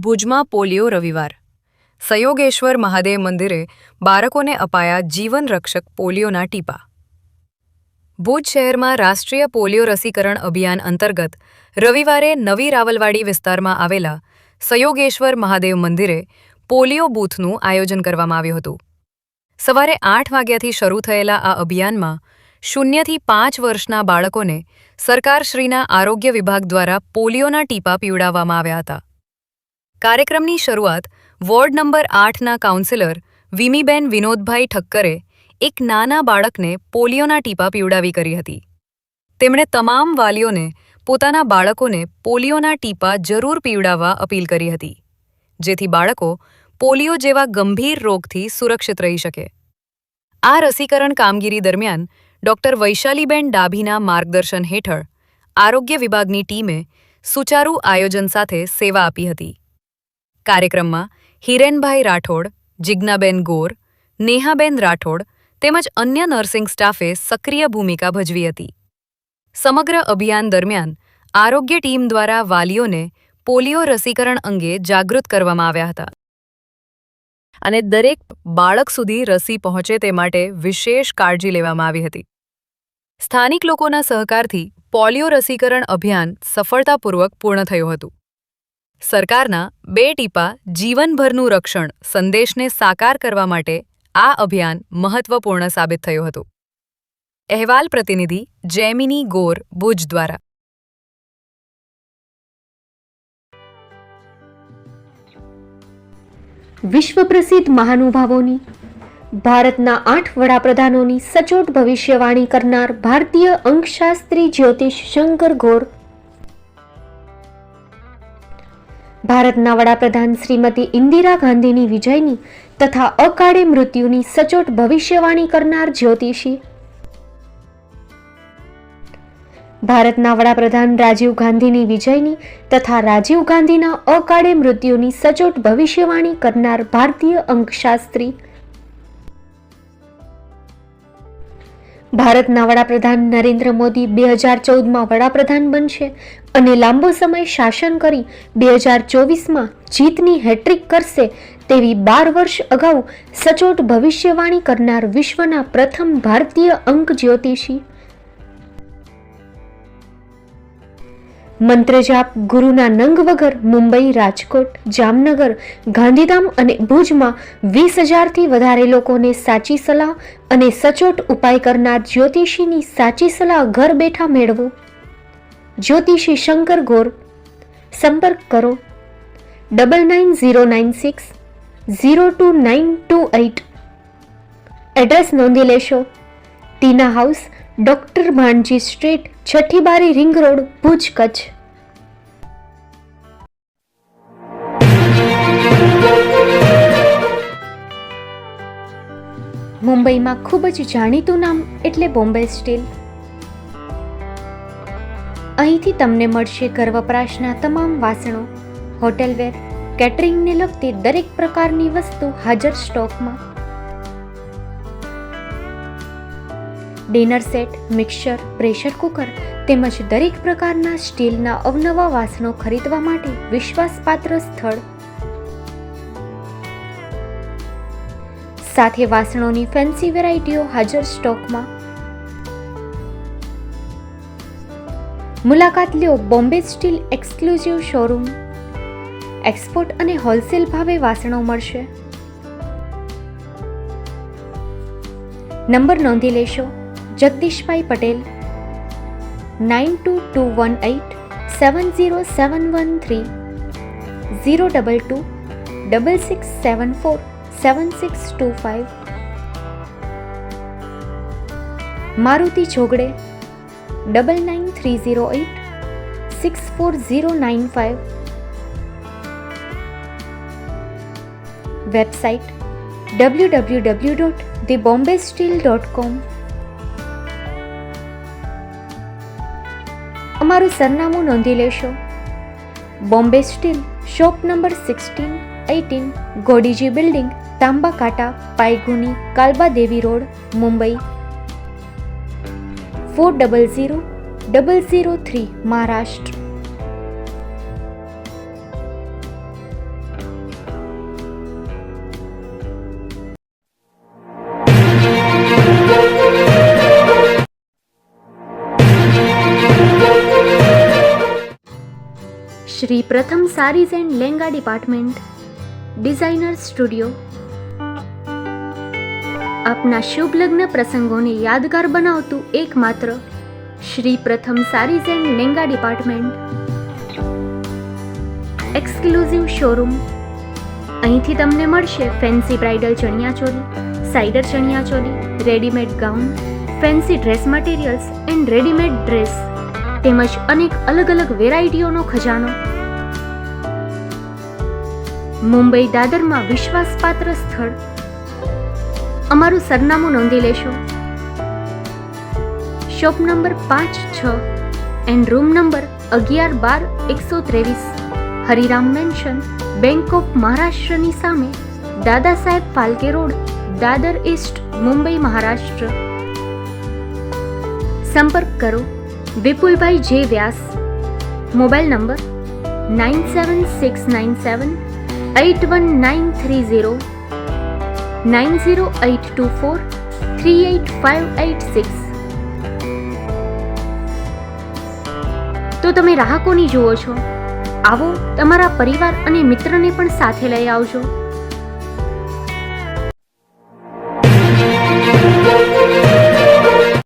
ભુજમાં પોલિયો રવિવાર. સયોગેશ્વર મહાદેવ મંદિરે બાળકોને અપાયા જીવનરક્ષક પોલિયોના ટીપા. ભુજ શહેરમાં રાષ્ટ્રીય પોલિયો રસીકરણ અભિયાન અંતર્ગત રવિવારે નવી રાવલવાડી વિસ્તારમાં આવેલા સયોગેશ્વર મહાદેવ મંદિરે પોલિયો બૂથનું આયોજન કરવામાં આવ્યું હતું. સવારે 8 વાગ્યાથી શરૂ થયેલા આ અભિયાનમાં 0 થી 5 વર્ષના બાળકોને સરકારશ્રીના આરોગ્ય વિભાગ દ્વારા પોલિયોના ટીપા પીવડાવવામાં આવ્યા હતા. કાર્યક્રમની શરૂઆત વોર્ડ નંબર 8ના કાઉન્સિલર વિમીબેન વિનોદભાઈ ઠક્કરે એક નાના બાળકને પોલિયોના ટીપા પીવડાવી કરી હતી. તેમણે તમામ વાલીઓને પોતાના બાળકોને પોલિયોના ટીપા જરૂર પીવડાવવા અપીલ કરી હતી, જેથી બાળકો પોલિયો જેવા ગંભીર રોગથી સુરક્ષિત રહી શકે. આ રસીકરણ કામગીરી દરમિયાન ડોક્ટર વૈશાલીબેન ડાભીના માર્ગદર્શન હેઠળ આરોગ્ય વિભાગની ટીમે સુચારુ આયોજન સાથે સેવા આપી હતી. કાર્યક્રમમાં હિરેનભાઈ રાઠોડ, જિજ્ઞાબેન ગોર, નેહાબેન રાઠોડ તેમજ અન્ય નર્સિંગ સ્ટાફે સક્રિય ભૂમિકા ભજવી હતી. સમગ્ર અભિયાન દરમિયાન આરોગ્ય ટીમ દ્વારા વાલીઓને પોલિયો રસીકરણ અંગે જાગૃત કરવામાં આવ્યા હતા અને દરેક બાળક સુધી રસી પહોંચે તે માટે વિશેષ કાળજી લેવામાં આવી હતી. સ્થાનિક લોકોના સહકારથી પોલિયો રસીકરણ અભિયાન સફળતાપૂર્વક પૂર્ણ થયું હતું. સરકારના 2 ટીપા જીવનભરનું રક્ષણ સંદેશને સાકાર કરવા માટે આ અભિયાન મહત્વપૂર્ણ સાબિત થયું હતું. અહેવાલ પ્રતિનિધિ જૈમિની ગોર, ભુજ દ્વારા. વિશ્વ પ્રસિદ્ધ મહાનુભાવોની, ભારતના 8 વડાપ્રધાનોની સચોટ ભવિષ્યવાણી કરનાર ભારતીય અંકશાસ્ત્રી જ્યોતિષ શંકર ગોર, ભારતના વડાપ્રધાન શ્રીમતી ઇન્દિરા ગાંધીની વિજયની તથા અકાળે મૃત્યુની સચોટ ભવિષ્યવાણી કરનાર જ્યોતિષી, ભારતના વડાપ્રધાન રાજીવ ગાંધીની વિજયની તથા રાજીવ ગાંધીના અકાળે મૃત્યુની સચોટ ભવિષ્યવાણી કરનાર ભારતીય અંકશાસ્ત્રી, ભારતના વડાપ્રધાન નરેન્દ્ર મોદી 2014માં વડાપ્રધાન બનશે અને લાંબો સમય શાસન કરી 2024માં જીતની હેટ્રિક કરશે તેવી 12 વર્ષ અગાઉ સચોટ ભવિષ્યવાણી કરનાર વિશ્વના પ્રથમ ભારતીય અંક જ્યોતિષી, મંત્રજાપ ગુરુના નંગ વગર મુંબઈ, રાજકોટ, જામનગર, ગાંધીધામ અને ભુજમાં 20,000થી વધારે લોકોને સાચી સલાહ અને સચોટ ઉપાય કરનાર જ્યોતિષીની સાચી સલાહ ઘર બેઠા મેળવો. જ્યોતિષી શંકર ગોર. સંપર્ક કરો 9909602928. એડ્રેસ નોંધી લેશો. ટીના હાઉસ, ડોક્ટર ભાણજી સ્ટ્રીટ, છઠ્ઠી બારી, રિંગ રોડ, ભુજ, કચ્છ. મુંબઈમાં ખૂબ જ જાણીતું નામ એટલે બોમ્બે સ્ટીલ. અહીંથી તમને મળશે ઘર વપરાશના તમામ વાસણો, હોટેલવેર, કેટરિંગને લગતી દરેક પ્રકારની વસ્તુ હાજર સ્ટોકમાં. Dinner set, mixer, pressure cooker તેમજ દરેક પ્રકારના સ્ટીલના અવનવા વાસણો ખરીદવા માટે વિશ્વાસપાત્ર સ્થળ. સાથે વાસણોની ફેન્સી વેરાયટીઓ હાજર સ્ટોકમાં. મુલાકાત લ્યો Bombay steel exclusive showroom. Export અને હોલસેલ ભાવે વાસણો મળશે. નંબર નોંધી લેશો. જગદીશભાઈ પટેલ 9221870713 022 6674 7625. મારુતિ જોગડે 9930864095. Website www.thebombasteel.com. અમારું સરનામું નોંધી લેશો. Bombay steel, shop number 16-18, Godiji building, Tamba Kanta, Paydhuni, Kalba Devi road, Mumbai 400003, Maharashtra. Shri Pratham sarees and lehenga department, designer studio. આપના શુભ લગ્ન પ્રસંગોને યાદગાર બનાવતું એકમાત્ર Shri Pratham sarees and lehenga department, exclusive showroom. અહીંથી તમને મળશે fancy bridal chaniya choli, cider chaniya choli, readymade gown, fancy dress materials and readymade dress તેમજ અનેક અલગ અલગ વેરાયટીઓનો ખજાનો. મુંબઈ દાદરમાં વિશ્વાસપાત્ર સ્થળ. અમારું સરનામું નોંધી લેશો. Shop number 5-6 and room number 11-12-123, Hariram mansion, bank of મહારાષ્ટ્રની સામે, દાદા સાહેબ ફાલ્કે રોડ, દાદર ઈસ્ટ, મુંબઈ, મહારાષ્ટ્ર. સંપર્ક કરો વિપુલભાઈ જે વ્યાસ. Mobile number 9769781930, 9082438586. તો તમે રાહ કોની જુઓ છો? આવો, તમારા પરિવાર અને મિત્રને પણ સાથે લઈ આવજો.